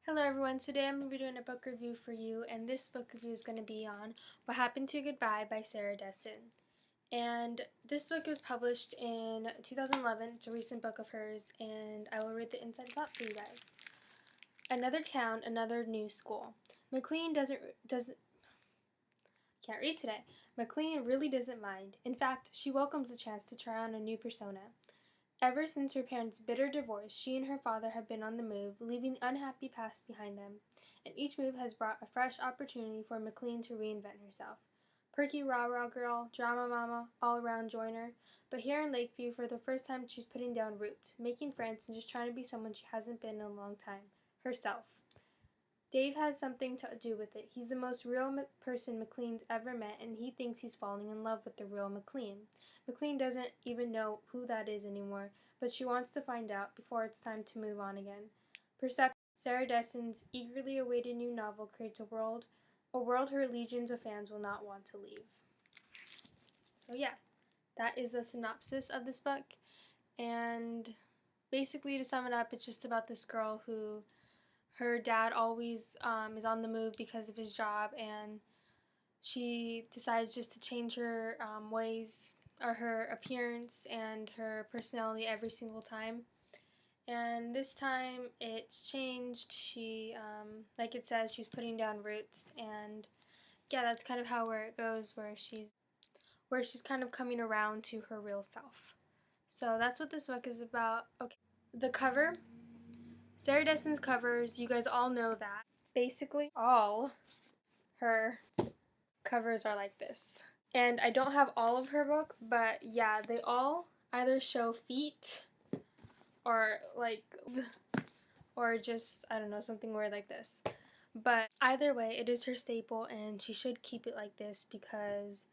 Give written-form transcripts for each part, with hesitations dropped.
Hello everyone, today I'm going to be doing a book review for you, and this book review is going to be on What Happened to Goodbye by Sarah Dessen. And this book was published in 2011, it's a recent book of hers, and I will read the inside plot for you guys. Another town, another new school. McLean can't read today. McLean really doesn't mind. In fact, she welcomes the chance to try on a new persona. Ever since her parents' bitter divorce, she and her father have been on the move, leaving the unhappy past behind them, and each move has brought a fresh opportunity for McLean to reinvent herself. Perky rah-rah girl, drama mama, all-around joiner, but here in Lakeview, for the first time, she's putting down roots, making friends, and just trying to be someone she hasn't been in a long time, herself. Dave has something to do with it. He's the most real person McLean's ever met, and he thinks he's falling in love with the real McLean. McLean doesn't even know who that is anymore, but she wants to find out before it's time to move on again. Perception. Sarah Dessen's eagerly awaited new novel creates a world her legions of fans will not want to leave. So yeah, that is the synopsis of this book, and basically to sum it up, it's just about this girl who her dad always is on the move because of his job, and she decides just to change her ways or her appearance and her personality every single time. And this time it's changed. She, like it says, she's putting down roots, and yeah, that's kind of where it goes, where she's kind of coming around to her real self. So that's what this book is about. Okay, the cover. Sarah Dessen's covers, you guys all know that. Basically, all her covers are like this. And I don't have all of her books, but yeah, they all either show feet or or just, I don't know, something weird like this. But either way, it is her staple, and she should keep it like this because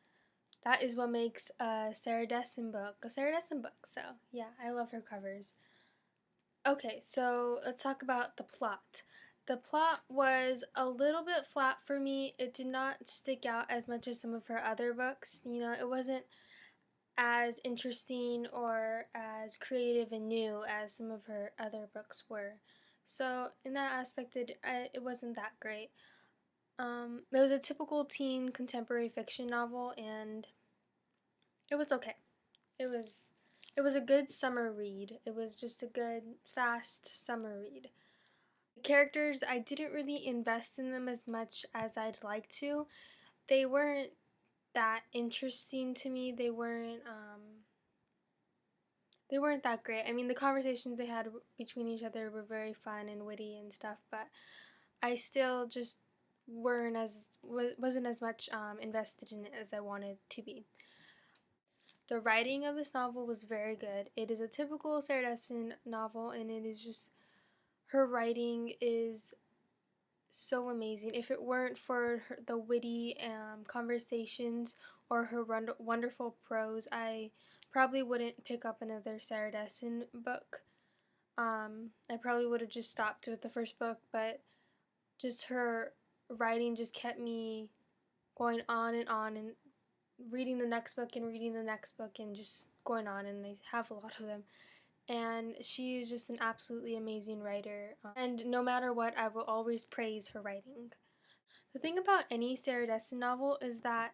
that is what makes a Sarah Dessen book a Sarah Dessen book. So yeah, I love her covers. Okay, so let's talk about the plot. The plot was a little bit flat for me. It did not stick out as much as some of her other books. You know, it wasn't as interesting or as creative and new as some of her other books were. So in that aspect, it wasn't that great. It was a typical teen contemporary fiction novel, and it was okay. It was a good summer read. It was just a good, fast summer read. The characters, I didn't really invest in them as much as I'd like to. They weren't that interesting to me. They weren't that great. I mean, the conversations they had between each other were very fun and witty and stuff, but I still just wasn't as much invested in it as I wanted to be. The writing of this novel was very good. It is a typical Sarah Dessen novel, and it is just, her writing is so amazing. If it weren't for the witty conversations or her wonderful prose, I probably wouldn't pick up another Sarah Dessen book. I probably would have just stopped with the first book, but just her writing just kept me going on and reading the next book and reading the next book and just going on, and I have a lot of them. And she is just an absolutely amazing writer. And no matter what, I will always praise her writing. The thing about any Sarah Dessen novel is that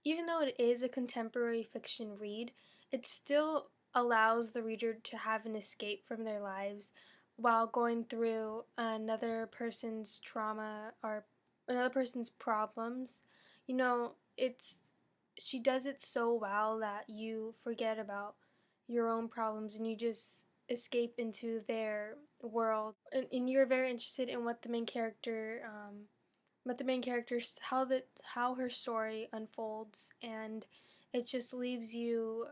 even though it is a contemporary fiction read, it still allows the reader to have an escape from their lives while going through another person's trauma or another person's problems. You know, she does it so well that you forget about your own problems and you just escape into their world, and you're very interested in what the main character how her story unfolds, and it just leaves you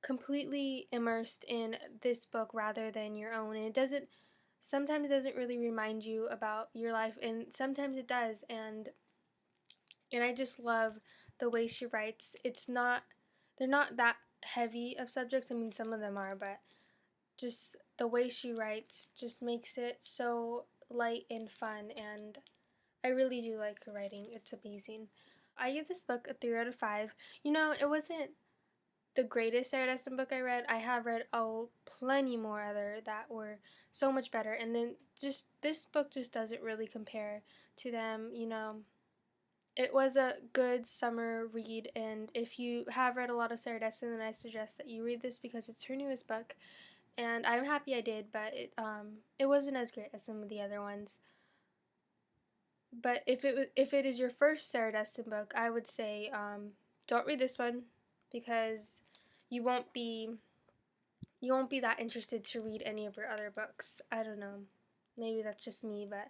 completely immersed in this book rather than your own. And sometimes it doesn't really remind you about your life, and sometimes it does, and I just love the way she writes. They're not that heavy of subjects. I mean, some of them are, but just the way she writes just makes it so light and fun, and I really do like her writing. It's amazing. I give this book a 3 out of 5. You know, it wasn't the greatest Sarah Dessen book I read. I have read plenty more other that were so much better. And then just this book just doesn't really compare to them, you know. It was a good summer read, and if you have read a lot of Sarah Dessen, then I suggest that you read this because it's her newest book, and I'm happy I did, but it wasn't as great as some of the other ones. But if it is your first Sarah Dessen book, I would say don't read this one because you won't be that interested to read any of her other books. I don't know. Maybe that's just me, but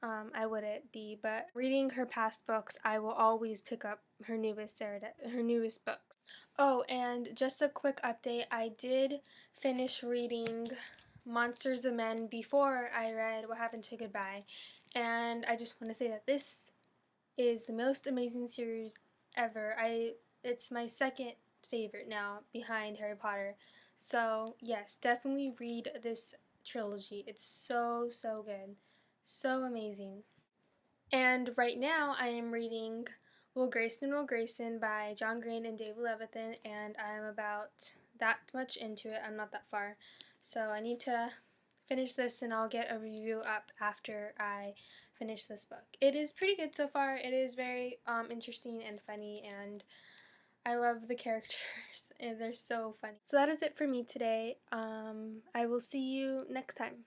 I wouldn't be. But reading her past books, I will always pick up her newest her newest books. Oh, and just a quick update. I did finish reading Monsters of Men before I read What Happened to Goodbye, and I just want to say that this is the most amazing series ever. It's my second favorite now behind Harry Potter. So, yes, definitely read this trilogy. It's so good. So amazing. And right now I am reading Will Grayson by John Green and David Levithan, and I'm about that much into it. I'm not that far. So I need to finish this and I'll get a review up after I finish this book. It is pretty good so far. It is very interesting and funny, and I love the characters and they're so funny. So that is it for me today. I will see you next time.